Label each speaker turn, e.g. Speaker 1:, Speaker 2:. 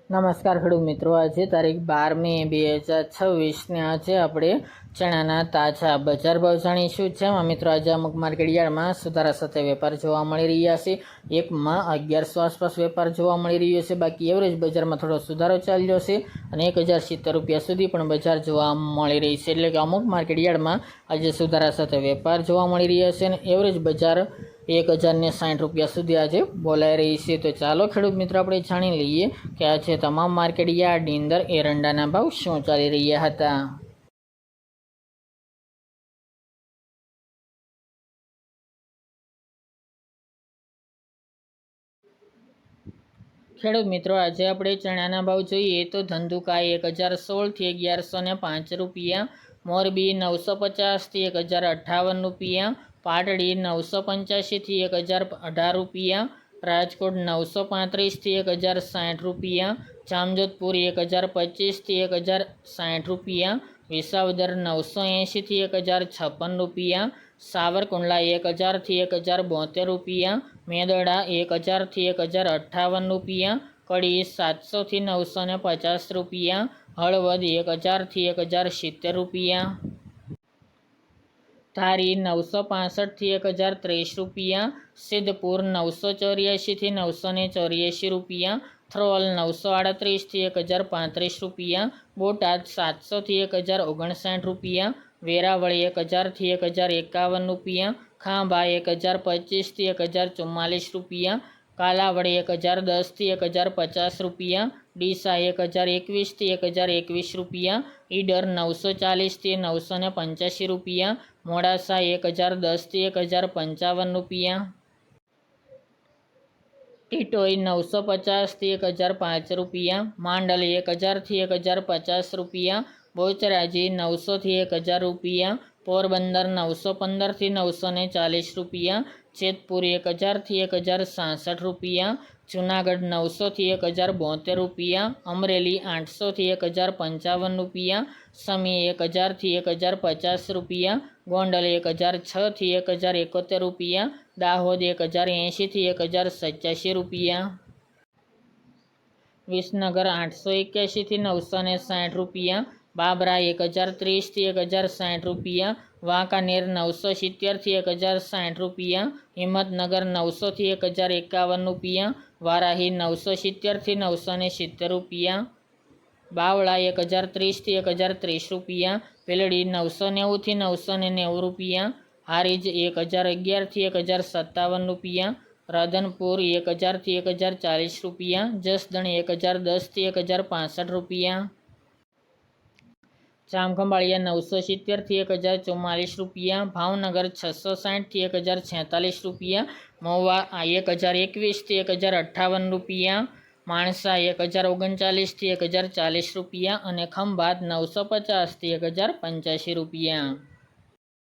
Speaker 1: નમસ્કાર ખેડૂત મિત્રો, આજે તારીખ 12 મે 2026 ને આજે આપણે ચણાના તાજા બજાર ભાવ જાણીશું। જેમાં મિત્રો આજે અમુક માર્કેટ યાર્ડમાં સુધારા સાથે વેપાર જોવા મળી રહ્યા છે। એકમાં 1100 આસપાસ વેપાર જોવા મળી રહ્યો છે। બાકી એવરેજ બજારમાં થોડો સુધારો ચાલ્યો છે અને 1070 રૂપિયા સુધી પણ બજાર જોવા મળી રહી છે। એટલે કે અમુક માર્કેટ યાર્ડમાં આજે સુધારા સાથે વેપાર જોવા મળી રહ્યા છે અને એવરેજ બજાર 1060 રૂપિયા સુધી આજે બોલાઈ રહી છે। તો ચાલો ખેડૂત મિત્રો આપણે જાણી લઈએ કે આજે તમામ માર્કેટ યાર્ડની અંદર એરંડાના ભાવ શું ચાલી રહ્યા હતા। ખેડૂત મિત્રો, આજે આપણે ચણાના ભાવ જોઈએ તો ધંધુકા 1016 થી 1105 રૂપિયા, મોરબી 950 થી 1058 રૂપિયા, પાટડી 985 થી 1018 રૂપિયા, રાજકોટ 935 થી 1060 રૂપિયા, જામજોધપુર 1025 થી 1060 રૂપિયા, વિસાવદર 980 થી 1056 રૂપિયા, સાવરકુંડલા 1000 થી 1072 રૂપિયા, મેદડા 1000 થી 1058 રૂપિયા, કડી 700 થી 950 રૂપિયા, હળવદ 1000 થી 1070 રૂપિયા, ધારી 965 થી 1030 રૂપિયા, સિદ્ધપુર 984 થી 984 રૂપિયા, થ્રોલ 938 થી 1035 રૂપિયા, બોટાદ 700 થી 1059 રૂપિયા, વેરાવળી 1000 થી 1051 રૂપિયા, ખાંભા 1025 થી 1044 રૂપિયા, કાલાવડ 1010 થી 1050 રૂપિયા, ડીસા 1021 થી 1021 રૂપિયા, ઈડર 940 થી 985 રૂપિયા, મોડાસા 1010 થી 1055 રૂપિયા, ટીટોઈ 950 થી 1005 રૂપિયા, માંડલ 1000 થી 1050 રૂપિયા, બોચરાજી 900 થી 1000 રૂપિયા, પોરબંદર 915 થી 940 રૂપિયા, જેતપુર 1000 થી 1066 રૂપિયા, જુનાગઢ 900 થી 1072 રૂપિયા, અમરેલી 800 થી 1055 રૂપિયા, સમી 1000 થી 1050 રૂપિયા, ગોંડલ 1006 થી 1071 રૂપિયા, દાહોદ 1080 થી 1087 રૂપિયા, વિસનગર 881 થી 960 રૂપિયા, બાબરા 1030 થી 1060 રૂપિયા, વાંકાનેર 970 થી 1060 રૂપિયા, હિંમતનગર 900 થી 1051 રૂપિયા, વારાહી 970 થી 970 રૂપિયા, બાવળા 1030 થી 1030 રૂપિયા, પેલડી 990 થી 990 રૂપિયા, હારીજ 1011 થી 1057 રૂપિયા, રાધનપુર 1000 થી 1040 રૂપિયા, જસદણ 1010 થી 1065 રૂપિયા, જામખંભાળિયા 970 થી 1044 રૂપિયા, ભાવનગર 660 થી 1046 રૂપિયા, મહુવા 1021 થી 1058 રૂપિયા, માણસા 1039 થી 1040 રૂપિયા અને ખંભાત 950 થી 1085 રૂપિયા।